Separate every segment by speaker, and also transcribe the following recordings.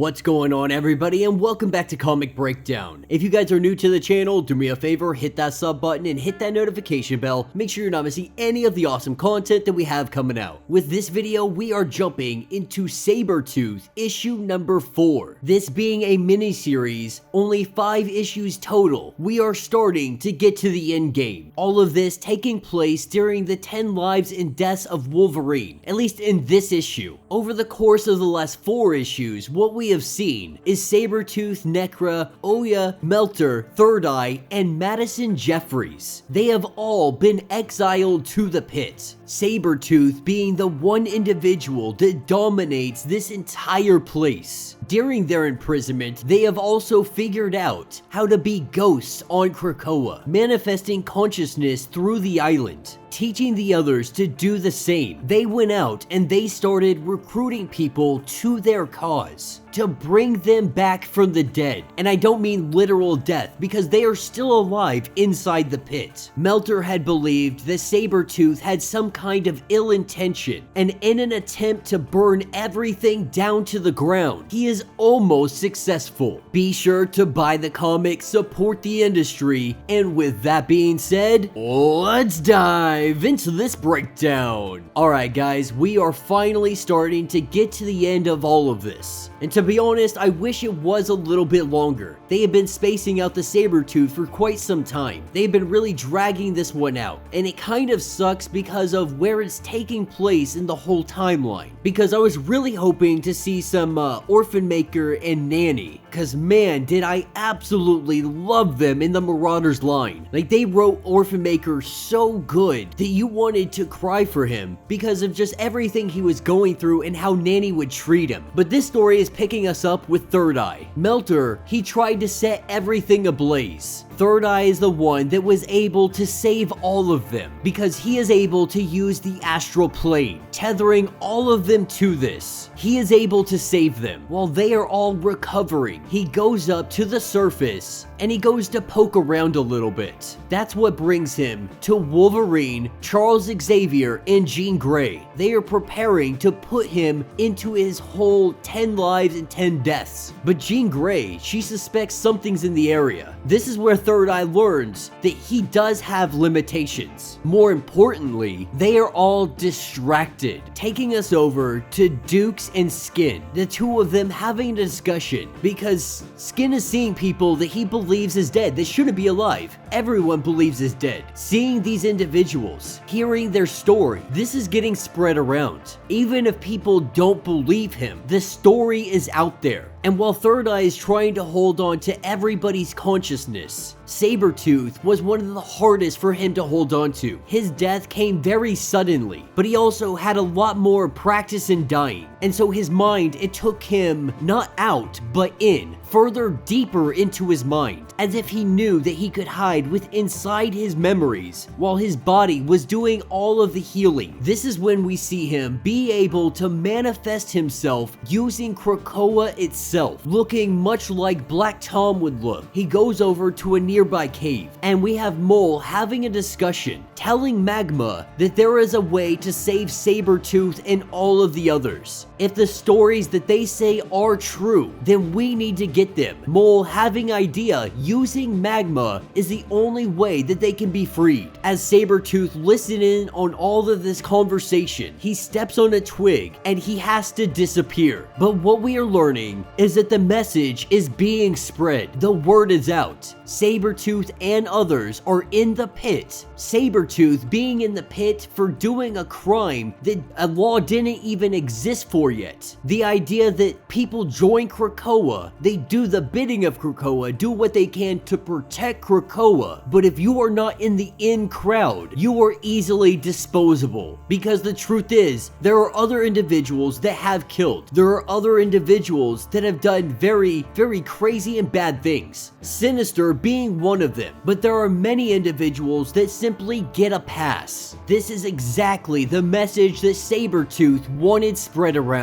Speaker 1: What's going on, everybody, and welcome back to Comic Breakdown. If you guys are new to the channel, do me a favor, hit that sub button and hit that notification bell. Make sure you're not missing any of the awesome content that we have coming out. With this video, we are jumping into Sabretooth issue number 4. This being a mini-series, only 5 issues total, we are starting to get to the end game. All of this taking place during the 10 lives and deaths of Wolverine, at least in this issue. Over the course of the last 4 issues, what we have seen is Sabretooth, Necra, Oya, Melter, Third Eye, and Madison Jeffries. They have all been exiled to the pit. Sabretooth being the one individual that dominates this entire place. During their imprisonment, they have also figured out how to be ghosts on Krakoa, manifesting consciousness through the island, teaching the others to do the same. They went out and they started recruiting people to their cause, to bring them back from the dead. And I don't mean literal death, because they are still alive inside the pit. Melter had believed that Sabretooth had some kind of ill intention, and in an attempt to burn everything down to the ground, he is almost successful. Be sure to buy the comic, support the industry, and with that being said, let's dive into this breakdown. Alright guys, we are finally starting to get to the end of all of this. And to be honest, I wish it was a little bit longer. They have been spacing out the Sabretooth for quite some time. They've been really dragging this one out. And it kind of sucks because of where it's taking place in the whole timeline. Because I was really hoping to see some Orphan Maker and Nanny. Cause man, did I absolutely love them in the Marauders line. Like, they wrote Orphan Maker so good that you wanted to cry for him because of just everything he was going through and how Nanny would treat him. But this story is picking us up with Third Eye. Melter, he tried to set everything ablaze. Third Eye is the one that was able to save all of them because he is able to use the astral plane, tethering all of them to this. He is able to save them while they are all recovering. He goes up to the surface and he goes to poke around a little bit. That's what brings him to Wolverine, Charles Xavier, and Jean Grey. They are preparing to put him into his whole 10 lives and 10 deaths. But Jean Grey, she suspects something's in the area. This is where Third Eye learns that he does have limitations. More importantly, they are all distracted, taking us over to Dukes and Skin. The two of them having a discussion because Skin is seeing people that he believes is dead that shouldn't be alive. Everyone believes is dead. Seeing these individuals, hearing their story, this is getting spread around. Even if people don't believe him, the story is out there. And while Third Eye is trying to hold on to everybody's consciousness, Sabretooth was one of the hardest for him to hold on to. His death came very suddenly, but he also had a lot more practice in dying. And so his mind, it took him not out, but in, further deeper into his mind, as if he knew that he could hide with inside his memories while his body was doing all of the healing. This is when we see him be able to manifest himself using Krakoa itself, looking much like Black Tom would look. He goes over to a nearby cave, and we have Mole having a discussion, telling Magma that there is a way to save Sabretooth and all of the others. If the stories that they say are true, then we need to get them. Mole having idea using Magma is the only way that they can be freed. As Sabretooth listening on all of this conversation, he steps on a twig and he has to disappear. But what we are learning is that the message is being spread. The word is out. Sabretooth and others are in the pit. Sabretooth being in the pit for doing a crime that a law didn't even exist for yet. The idea that people join Krakoa, they do the bidding of Krakoa, do what they can to protect Krakoa, but if you are not in the in crowd, you are easily disposable. Because the truth is, there are other individuals that have killed. There are other individuals that have done very, very crazy and bad things. Sinister being one of them, but there are many individuals that simply get a pass. This is exactly the message that Sabretooth wanted spread around.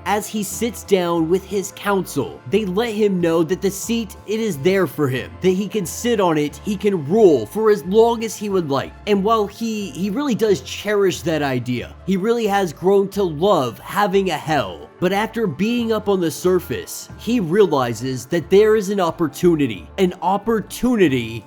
Speaker 1: As he sits down with his council, they let him know that the seat, it is there for him, that he can sit on it, he can rule for as long as he would like. And while he really does cherish that idea, he really has grown to love having a hell. But after being up on the surface, he realizes that there is an opportunity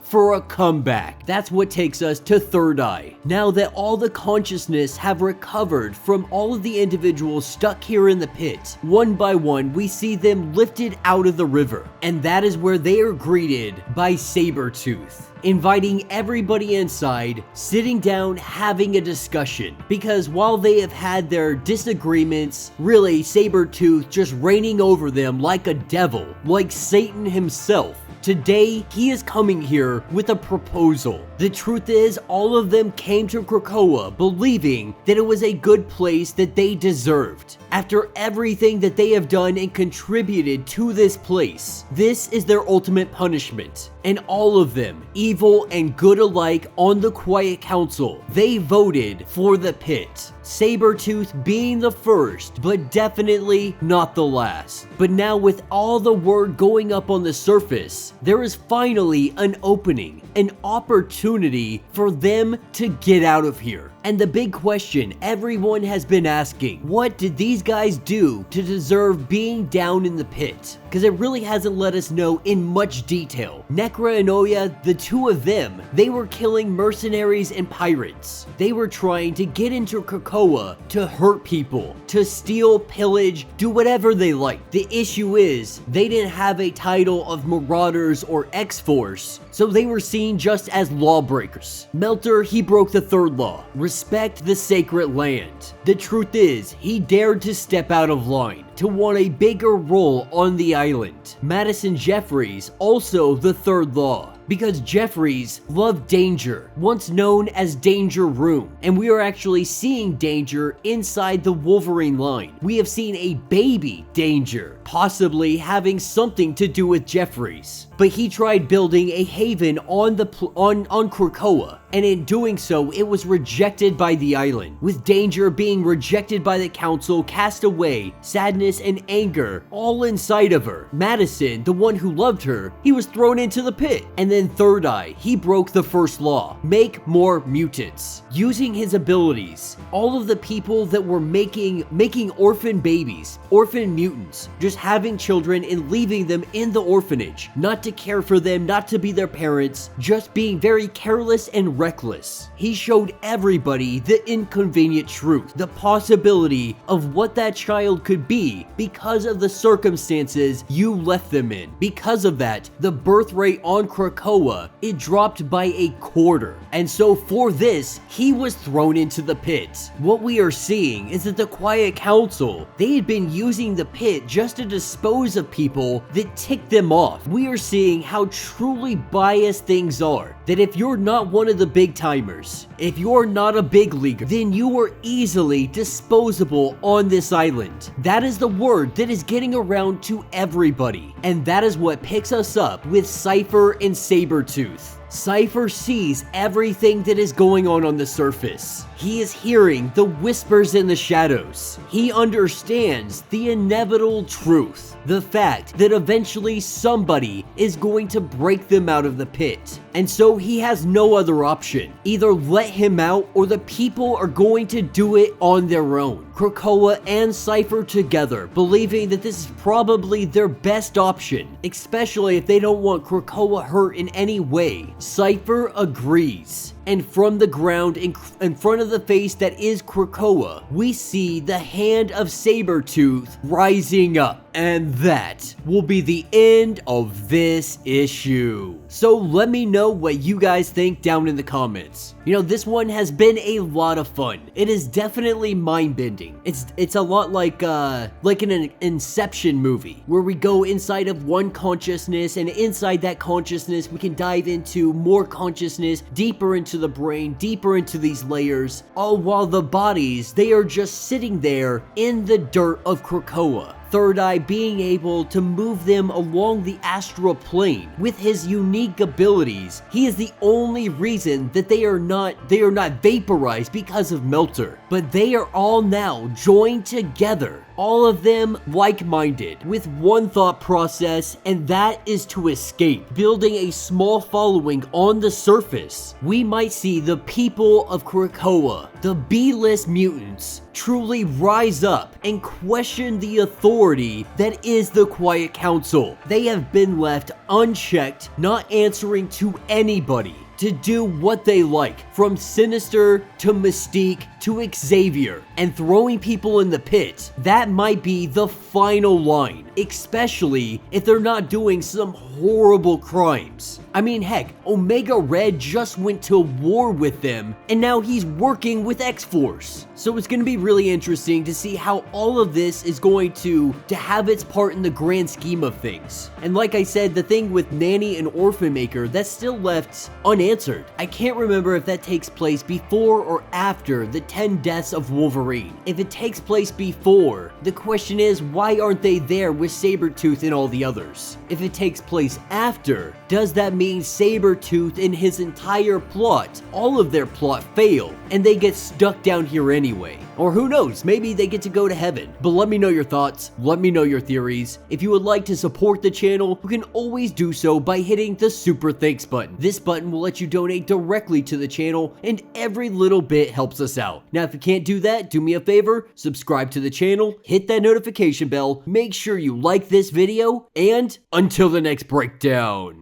Speaker 1: for a comeback. That's what takes us to Third Eye. Now that all the consciousness have recovered from all of the individuals stuck here in the pit, one by one we see them lifted out of the river, and that is where they are greeted by Sabretooth, inviting everybody inside, sitting down, having a discussion. Because while they have had their disagreements, really Sabretooth just reigning over them like a devil, like Satan himself, today he is coming here with a proposal. The truth is, all of them came to Krakoa believing that it was a good place that they deserved. After everything that they have done and contributed to this place, this is their ultimate punishment. And all of them, evil and good alike on the Quiet Council, they voted for the pit. Sabretooth being the first, but definitely not the last. But now with all the word going up on the surface, there is finally an opening, an opportunity for them to get out of here. And the big question everyone has been asking, what did these guys do to deserve being down in the pit? Because it really hasn't let us know in much detail. Necra and Oya, the two of them, they were killing mercenaries and pirates. They were trying to get into Krakoa to hurt people, to steal, pillage, do whatever they liked. The issue is, they didn't have a title of Marauders or X-Force, so they were seen just as lawbreakers. Melter, he broke the third law. Respect the sacred land. The truth is, he dared to step out of line, to want a bigger role on the island. Madison Jeffries, also the third law, because Jeffries loved danger, once known as Danger Room, and we are actually seeing Danger inside the Wolverine line. We have seen a baby Danger, possibly having something to do with Jeffries. But he tried building a haven on Krakoa, and in doing so, it was rejected by the island, with Danger being rejected by the council, cast away, sadness and anger all inside of her. Madison, the one who loved her, he was thrown into the pit. And then Third Eye, he broke the first law, make more mutants. Using his abilities, all of the people that were making orphan babies, orphan mutants, just having children and leaving them in the orphanage, not to care for them, not to be their parents, just being very careless and reckless. He showed everybody the inconvenient truth, the possibility of what that child could be because of the circumstances you left them in. Because of that, the birth rate on Krakoa, it dropped by a quarter. And so for this, he was thrown into the pit. What we are seeing is that the Quiet Council, they had been using the pit just to dispose of people that ticked them off. We are seeing how truly biased things are. That if you're not one of the big timers, if you're not a big leaguer, then you are easily disposable on this island. That is the word that is getting around to everybody. And that is what picks us up with Cypher and Sabretooth. Cypher sees everything that is going on the surface. He is hearing the whispers in the shadows. He understands the inevitable truth. The fact that eventually somebody is going to break them out of the pit. And so he has no other option. Either let him out or the people are going to do it on their own. Krakoa and Cypher together, believing that this is probably their best option, especially if they don't want Krakoa hurt in any way. Cypher agrees. And from the ground in front of the face that is Krakoa, we see the hand of Sabretooth rising up. And that will be the end of this issue. So let me know what you guys think down in the comments. You know, this one has been a lot of fun. It is definitely mind-bending. It's a lot like an Inception movie, where we go inside of one consciousness, and inside that consciousness, we can dive into more consciousness, deeper into the brain, deeper into these layers, all while the bodies, they are just sitting there in the dirt of Krakoa. Third Eye being able to move them along the astral plane with his unique abilities. He is the only reason that they are not vaporized because of Melter, but they are all now joined together. All of them like-minded with one thought process, and that is to escape. Building a small following on the surface, we might see the people of Krakoa the B-list mutants truly rise up and question the authority that is the Quiet Council. They have been left unchecked, not answering to anybody, to do what they like, from Sinister to Mystique to Xavier, and throwing people in the pit. That might be the final line, especially if they're not doing some horrible crimes. I mean, heck, Omega Red just went to war with them, and now he's working with X-Force. So it's going to be really interesting to see how all of this is going to have its part in the grand scheme of things. And like I said, the thing with Nanny and Orphan Maker, that's still left unanswered. I can't remember if that takes place before or after the 10 deaths of Wolverine. If it takes place before, the question is, why aren't they there with Sabretooth and all the others? If it takes place after, does that mean Sabretooth and his entire plot, all of their plot, fail, and they get stuck down here anyway? Or who knows, maybe they get to go to heaven. But let me know your thoughts, let me know your theories. If you would like to support the channel, you can always do so by hitting the Super Thanks button. This button will let you donate directly to the channel, and every little bit helps us out. Now, if you can't do that, do me a favor, subscribe to the channel, hit that notification bell, make sure you like this video, and until the next breakdown.